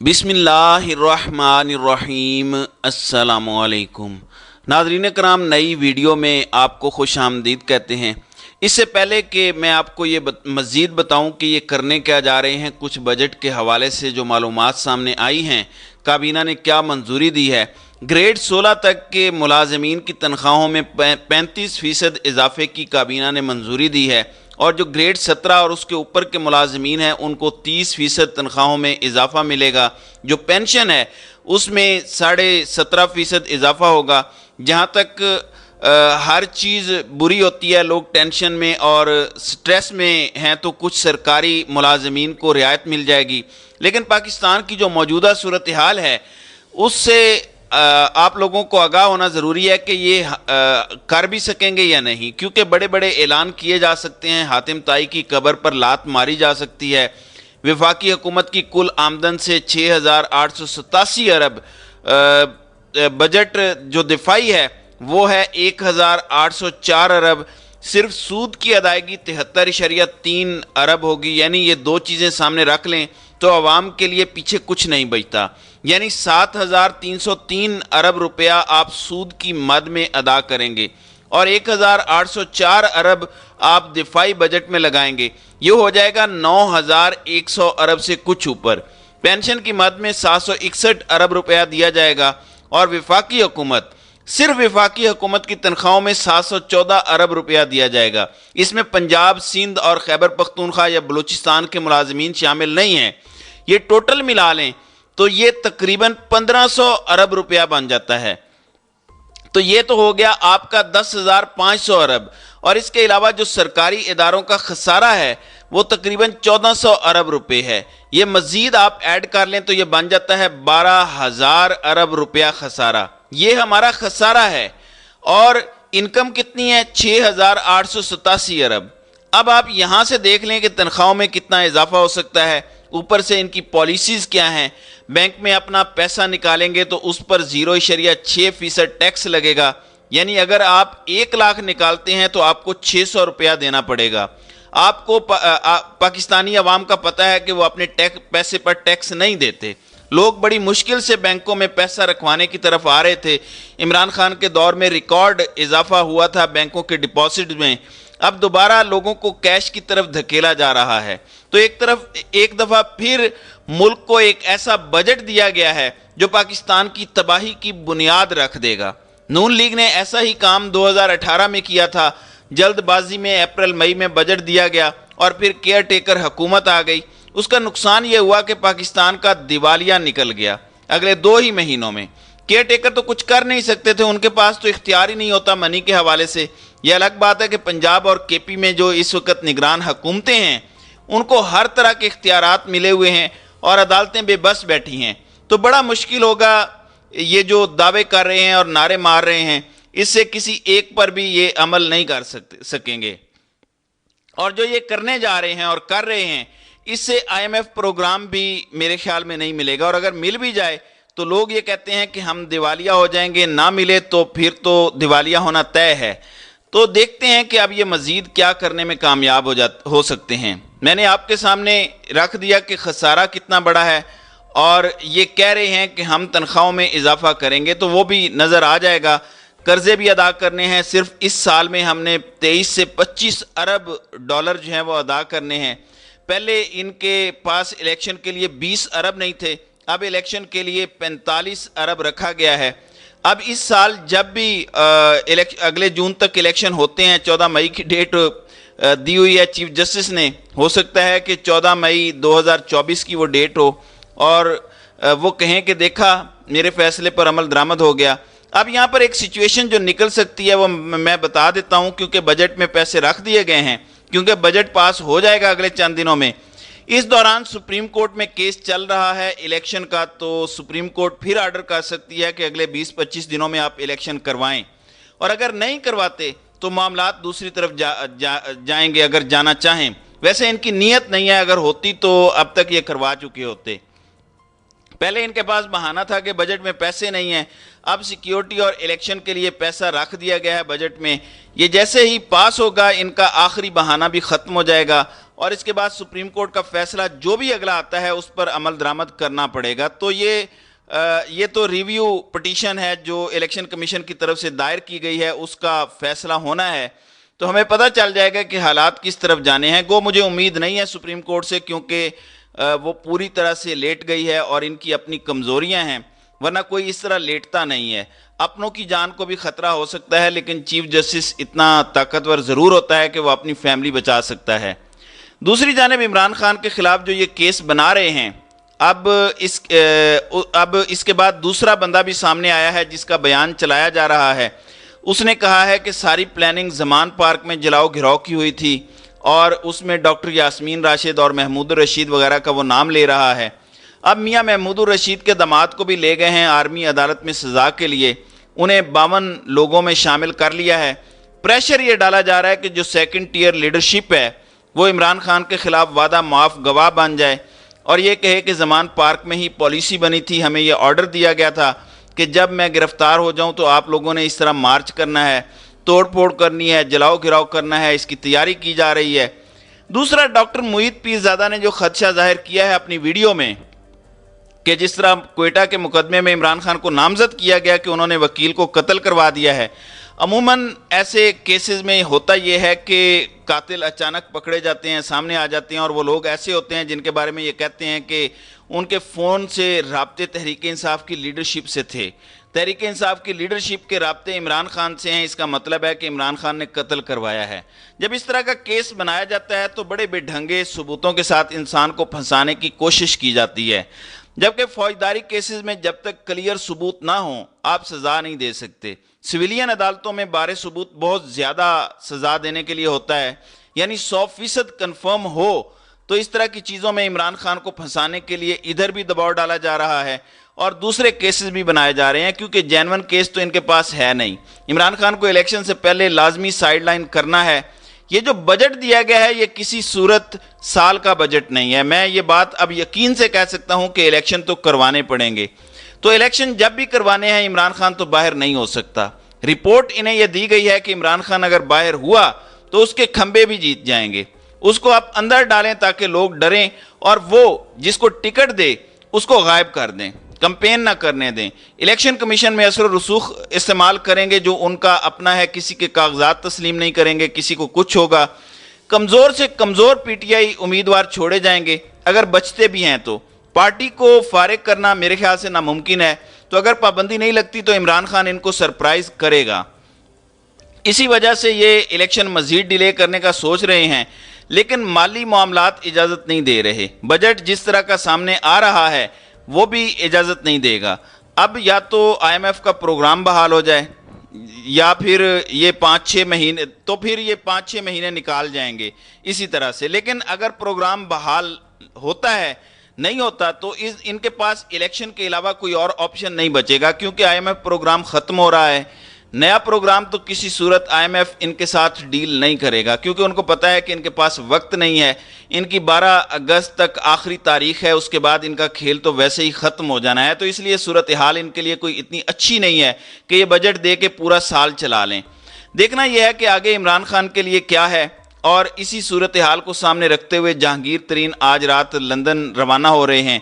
بسم اللہ الرحمن الرحیم۔ السلام علیکم ناظرین کرام، نئی ویڈیو میں آپ کو خوش آمدید کہتے ہیں۔ اس سے پہلے کہ میں آپ کو یہ مزید بتاؤں کہ یہ کرنے کیا جا رہے ہیں، کچھ بجٹ کے حوالے سے جو معلومات سامنے آئی ہیں، کابینہ نے کیا منظوری دی ہے۔ گریڈ 16 تک کے ملازمین کی تنخواہوں میں 35% اضافے کی کابینہ نے منظوری دی ہے، اور جو گریڈ 17 اور اس کے اوپر کے ملازمین ہیں ان کو 30% تنخواہوں میں اضافہ ملے گا۔ جو پینشن ہے اس میں 17.5% اضافہ ہوگا۔ جہاں تک ہر چیز بری ہوتی ہے، لوگ ٹینشن میں اور سٹریس میں ہیں، تو کچھ سرکاری ملازمین کو رعایت مل جائے گی، لیکن پاکستان کی جو موجودہ صورتحال ہے اس سے آپ لوگوں کو آگاہ ہونا ضروری ہے کہ یہ کر بھی سکیں گے یا نہیں، کیونکہ بڑے بڑے اعلان کیے جا سکتے ہیں، حاتم طائی کی قبر پر لات ماری جا سکتی ہے۔ وفاقی حکومت کی کل آمدن سے 6,887 ارب، بجٹ جو دفاعی ہے وہ ہے 1,804 ارب، صرف سود کی ادائیگی 73.3 ارب ہوگی۔ یعنی یہ دو چیزیں سامنے رکھ لیں تو عوام کے لیے پیچھے کچھ نہیں بچتا، یعنی 7,303 ارب روپیہ آپ سود کی مد میں ادا کریں گے، اور 1,804 ارب آپ دفاعی بجٹ میں لگائیں گے، یہ ہو جائے گا 9,100 ارب سے کچھ اوپر۔ پینشن کی مد میں 761 ارب روپیہ دیا جائے گا، اور وفاقی حکومت، صرف وفاقی حکومت کی تنخواہوں میں 714 ارب روپیہ دیا جائے گا۔ اس میں پنجاب، سندھ اور خیبر پختونخوا یا بلوچستان کے ملازمین شامل نہیں ہیں۔ یہ ٹوٹل ملا لیں تو یہ تقریباً 1,500 ارب روپیہ بن جاتا ہے۔ تو یہ تو ہو گیا آپ کا 10,500 ارب، اور اس کے علاوہ جو سرکاری اداروں کا خسارہ ہے وہ تقریباً 1,400 ارب روپے ہے۔ یہ مزید آپ ایڈ کر لیں تو یہ بن جاتا ہے 12,000 ارب روپیہ خسارہ۔ یہ ہمارا خسارہ ہے، اور انکم کتنی ہے؟ 6,887 ارب۔ اب آپ یہاں سے دیکھ لیں کہ تنخواہوں میں کتنا اضافہ ہو سکتا ہے، اوپر سے ان کی پالیسیز کیا ہیں۔ بینک میں اپنا پیسہ نکالیں گے تو اس پر 0.6% ٹیکس لگے گا، یعنی اگر آپ 1 لاکھ نکالتے ہیں تو آپ کو 600 روپیہ دینا پڑے گا۔ آپ کو پاکستانی عوام کا پتہ ہے کہ وہ اپنے پیسے پر ٹیکس نہیں دیتے۔ لوگ بڑی مشکل سے بینکوں میں پیسہ رکھوانے کی طرف آ رہے تھے۔ عمران خان کے دور میں ریکارڈ اضافہ ہوا تھا بینکوں کے ڈپازٹ میں، اب دوبارہ لوگوں کو کیش کی طرف دھکیلا جا رہا ہے۔ تو ایک دفعہ پھر ملک کو ایک ایسا بجٹ دیا گیا ہے جو پاکستان کی تباہی کی بنیاد رکھ دے گا۔ نون لیگ نے ایسا ہی کام 2018 میں کیا تھا، جلد بازی میں اپریل مئی میں بجٹ دیا گیا اور پھر کیئر ٹیکر حکومت آ گئی۔ اس کا نقصان یہ ہوا کہ پاکستان کا دیوالیہ نکل گیا اگلے 2 ہی مہینوں میں۔ کیئر ٹیکر تو کچھ کر نہیں سکتے تھے، ان کے پاس تو اختیار ہی نہیں ہوتا منی کے حوالے سے۔ یہ الگ بات ہے کہ پنجاب اور کے پی میں جو اس وقت نگران حکومتیں ہیں ان کو ہر طرح کے اختیارات ملے ہوئے ہیں اور عدالتیں بے بس بیٹھی ہیں، تو بڑا مشکل ہوگا۔ یہ جو دعوے کر رہے ہیں اور نعرے مار رہے ہیں، اس سے کسی ایک پر بھی یہ عمل نہیں کر سکیں گے، اور جو یہ کرنے جا رہے ہیں اور کر رہے ہیں اس سے IMF پروگرام بھی میرے خیال میں نہیں ملے گا، اور اگر مل بھی جائے تو لوگ یہ کہتے ہیں کہ ہم دیوالیہ ہو جائیں گے، نہ ملے تو پھر تو دیوالیہ ہونا طے ہے۔ تو دیکھتے ہیں کہ اب یہ مزید کیا کرنے میں کامیاب ہو سکتے ہیں۔ میں نے آپ کے سامنے رکھ دیا کہ خسارہ کتنا بڑا ہے، اور یہ کہہ رہے ہیں کہ ہم تنخواہوں میں اضافہ کریں گے تو وہ بھی نظر آ جائے گا۔ قرضے بھی ادا کرنے ہیں، صرف اس سال میں ہم نے 23 سے 25 ارب ڈالر جو ہیں وہ ادا کرنے ہیں۔ پہلے ان کے پاس الیکشن کے لیے 20 ارب نہیں تھے، اب الیکشن کے لیے 45 ارب رکھا گیا ہے۔ اب اس سال جب بھی اگلے جون تک الیکشن ہوتے ہیں، 14 مئی کی ڈیٹ دی ہوئی ہے چیف جسٹس نے، ہو سکتا ہے کہ 14 مئی 2024 کی وہ ڈیٹ ہو، اور وہ کہیں کہ دیکھا میرے فیصلے پر عمل درآمد ہو گیا۔ اب یہاں پر ایک سچویشن جو نکل سکتی ہے وہ میں بتا دیتا ہوں، کیونکہ بجٹ میں پیسے رکھ دیے گئے ہیں، کیونکہ بجٹ پاس ہو جائے گا اگلے چند دنوں میں۔ اس دوران سپریم کورٹ میں کیس چل رہا ہے الیکشن کا، تو سپریم کورٹ پھر آرڈر کر سکتی ہے کہ اگلے 20-25 دنوں میں آپ الیکشن کروائیں، اور اگر نہیں کرواتے تو معاملات دوسری طرف جائیں گے اگر جانا چاہیں۔ ویسے ان کی نیت نہیں ہے، اگر ہوتی تو اب تک یہ کروا چکے ہوتے۔ پہلے ان کے پاس بہانہ تھا کہ بجٹ میں پیسے نہیں ہیں، اب سیکیورٹی اور الیکشن کے لیے پیسہ رکھ دیا گیا ہے بجٹ میں۔ یہ جیسے ہی پاس ہوگا ان کا آخری بہانہ بھی ختم ہو جائے گا، اور اس کے بعد سپریم کورٹ کا فیصلہ جو بھی اگلا آتا ہے اس پر عمل درآمد کرنا پڑے گا۔ تو یہ تو ریویو پٹیشن ہے جو الیکشن کمیشن کی طرف سے دائر کی گئی ہے، اس کا فیصلہ ہونا ہے، تو ہمیں پتہ چل جائے گا کہ حالات کس طرف جانے ہیں۔ گو مجھے امید نہیں ہے سپریم کورٹ سے، کیونکہ وہ پوری طرح سے لیٹ گئی ہے اور ان کی اپنی کمزوریاں ہیں، ورنہ کوئی اس طرح لیٹتا نہیں ہے۔ اپنوں کی جان کو بھی خطرہ ہو سکتا ہے، لیکن چیف جسٹس اتنا طاقتور ضرور ہوتا ہے کہ وہ اپنی فیملی بچا سکتا ہے۔ دوسری جانب عمران خان کے خلاف جو یہ کیس بنا رہے ہیں، اب اس کے بعد دوسرا بندہ بھی سامنے آیا ہے جس کا بیان چلایا جا رہا ہے۔ اس نے کہا ہے کہ ساری پلاننگ زمان پارک میں جلاؤ گھراؤ کی ہوئی تھی، اور اس میں ڈاکٹر یاسمین راشد اور محمود الرشید وغیرہ کا وہ نام لے رہا ہے۔ اب میاں محمود الرشید کے داماد کو بھی لے گئے ہیں آرمی عدالت میں سزا کے لیے، انہیں 52 لوگوں میں شامل کر لیا ہے۔ پریشر یہ ڈالا جا رہا ہے کہ جو سیکنڈ ٹیئر لیڈرشپ ہے وہ عمران خان کے خلاف وعدہ معاف گواہ بن جائے اور یہ کہے کہ زمان پارک میں ہی پالیسی بنی تھی، ہمیں یہ آرڈر دیا گیا تھا کہ جب میں گرفتار ہو جاؤں تو آپ لوگوں نے اس طرح مارچ کرنا ہے، توڑ پھوڑ کرنی ہے، جلاؤ گھراؤ کرنا ہے، اس کی تیاری کی جا رہی ہے۔ دوسرا، ڈاکٹر معید پیرزادہ نے جو خدشہ ظاہر کیا ہے اپنی ویڈیو میں کہ جس طرح کوئٹہ کے مقدمے میں عمران خان کو نامزد کیا گیا کہ انہوں نے وکیل کو قتل کروا دیا ہے۔ عموماً ایسے کیسز میں ہوتا یہ ہے کہ قاتل اچانک پکڑے جاتے ہیں، سامنے آ جاتے ہیں، اور وہ لوگ ایسے ہوتے ہیں جن کے بارے میں یہ کہتے ہیں کہ ان کے فون سے رابطے تحریک انصاف کی لیڈرشپ سے تھے۔ تحریک انصاف کی لیڈرشپ کے رابطے عمران خان سے ہیں، اس کا مطلب ہے کہ عمران خان نے قتل کروایا ہے۔ جب اس طرح کا کیس بنایا جاتا ہے تو بڑے بے ڈھنگے ثبوتوں کے ساتھ انسان کو پھنسانے کی کوشش کی جاتی ہے، جبکہ فوجداری کیسز میں جب تک کلیئر ثبوت نہ ہوں آپ سزا نہیں دے سکتے۔ سویلین عدالتوں میں بارے ثبوت بہت زیادہ سزا دینے کے لیے ہوتا ہے، یعنی 100% کنفرم ہو۔ تو اس طرح کی چیزوں میں عمران خان کو پھنسانے کے لیے ادھر بھی دباؤ ڈالا جا رہا ہے اور دوسرے کیسز بھی بنائے جا رہے ہیں، کیونکہ جینون کیس تو ان کے پاس ہے نہیں۔ عمران خان کو الیکشن سے پہلے لازمی سائیڈ لائن کرنا ہے۔ یہ جو بجٹ دیا گیا ہے یہ کسی صورت سال کا بجٹ نہیں ہے۔ میں یہ بات اب یقین سے کہہ سکتا ہوں کہ الیکشن تو کروانے پڑیں گے، تو الیکشن جب بھی کروانے ہیں عمران خان تو باہر نہیں ہو سکتا۔ رپورٹ انہیں یہ دی گئی ہے کہ عمران خان اگر باہر ہوا تو اس کے کھمبے بھی جیت جائیں گے۔ اس کو آپ اندر ڈالیں تاکہ لوگ ڈریں اور وہ جس کو ٹکٹ دے اس کو غائب کر دیں، کمپین نہ کرنے دیں۔ الیکشن کمیشن میں اثر و رسوخ استعمال کریں گے جو ان کا اپنا ہے، کسی کے کاغذات تسلیم نہیں کریں گے، کسی کو کچھ ہوگا۔ کمزور سے کمزور پی ٹی آئی امیدوار چھوڑے جائیں گے، اگر بچتے بھی ہیں تو۔ پارٹی کو فارغ کرنا میرے خیال سے ناممکن ہے، تو اگر پابندی نہیں لگتی تو عمران خان ان کو سرپرائز کرے گا۔ اسی وجہ سے یہ الیکشن مزید ڈیلے کرنے کا سوچ رہے ہیں، لیکن مالی معاملات اجازت نہیں دے رہے۔ بجٹ جس طرح کا سامنے آ رہا ہے وہ بھی اجازت نہیں دے گا۔ اب یا تو آئی ایم ایف کا پروگرام بحال ہو جائے یا پھر یہ 5-6 مہینے، تو پھر یہ 5-6 مہینے نکال جائیں گے اسی طرح سے۔ لیکن اگر پروگرام بحال ہوتا ہے، نہیں ہوتا، تو ان کے پاس الیکشن کے علاوہ کوئی اور آپشن نہیں بچے گا، کیونکہ آئی ایم ایف پروگرام ختم ہو رہا ہے۔ نیا پروگرام تو کسی صورت آئی ایم ایف ان کے ساتھ ڈیل نہیں کرے گا، کیونکہ ان کو پتہ ہے کہ ان کے پاس وقت نہیں ہے۔ ان کی 12 اگست تک آخری تاریخ ہے، اس کے بعد ان کا کھیل تو ویسے ہی ختم ہو جانا ہے، تو اس لیے صورتحال ان کے لیے کوئی اتنی اچھی نہیں ہے کہ یہ بجٹ دے کے پورا سال چلا لیں۔ دیکھنا یہ ہے کہ آگے عمران خان کے لیے کیا ہے، اور اسی صورتحال کو سامنے رکھتے ہوئے جہانگیر ترین آج رات لندن روانہ ہو رہے ہیں،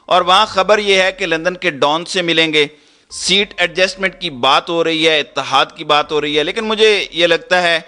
اور وہاں خبر یہ ہے کہ لندن کے ڈان سے ملیں گے۔ سیٹ ایڈجسٹمنٹ کی بات ہو رہی ہے، اتحاد کی بات ہو رہی ہے، لیکن مجھے یہ لگتا ہے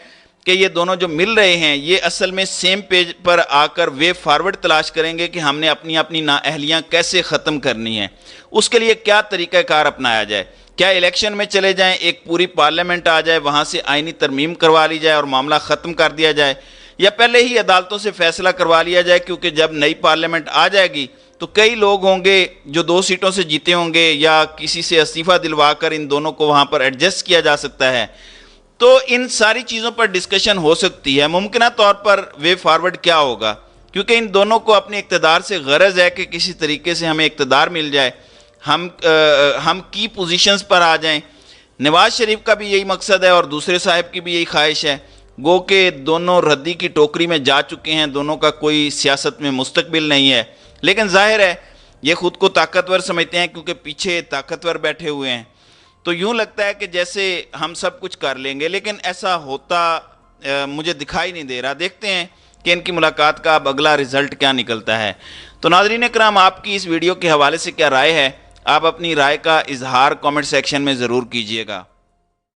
کہ یہ دونوں جو مل رہے ہیں یہ اصل میں سیم پیج پر آ کر وے فارورڈ تلاش کریں گے کہ ہم نے اپنی اپنی نااہلیاں کیسے ختم کرنی ہیں، اس کے لیے کیا طریقہ کار اپنایا جائے۔ کیا الیکشن میں چلے جائیں، ایک پوری پارلیمنٹ آ جائے، وہاں سے آئینی ترمیم کروا لی جائے اور معاملہ ختم کر دیا جائے، یا پہلے ہی عدالتوں سے فیصلہ کروا لیا جائے، کیونکہ جب نئی پارلیمنٹ آ جائے گی تو کئی لوگ ہوں گے جو 2 سیٹوں سے جیتے ہوں گے، یا کسی سے استعفیٰ دلوا کر ان دونوں کو وہاں پر ایڈجسٹ کیا جا سکتا ہے۔ تو ان ساری چیزوں پر ڈسکشن ہو سکتی ہے۔ ممکنہ طور پر وے فارورڈ کیا ہوگا، کیونکہ ان دونوں کو اپنے اقتدار سے غرض ہے کہ کسی طریقے سے ہمیں اقتدار مل جائے، ہم کی پوزیشنز پر آ جائیں۔ نواز شریف کا بھی یہی مقصد ہے اور دوسرے صاحب کی بھی یہی خواہش ہے، گو کہ دونوں ردی کی ٹوکری میں جا چکے ہیں، دونوں کا کوئی سیاست میں مستقبل نہیں ہے، لیکن ظاہر ہے یہ خود کو طاقتور سمجھتے ہیں کیونکہ پیچھے طاقتور بیٹھے ہوئے ہیں، تو یوں لگتا ہے کہ جیسے ہم سب کچھ کر لیں گے، لیکن ایسا ہوتا مجھے دکھائی نہیں دے رہا۔ دیکھتے ہیں کہ ان کی ملاقات کا اب اگلا رزلٹ کیا نکلتا ہے۔ تو ناظرین کرام، آپ کی اس ویڈیو کے حوالے سے کیا رائے ہے؟ آپ اپنی رائے کا اظہار کامنٹ سیکشن میں ضرور کیجیے گا۔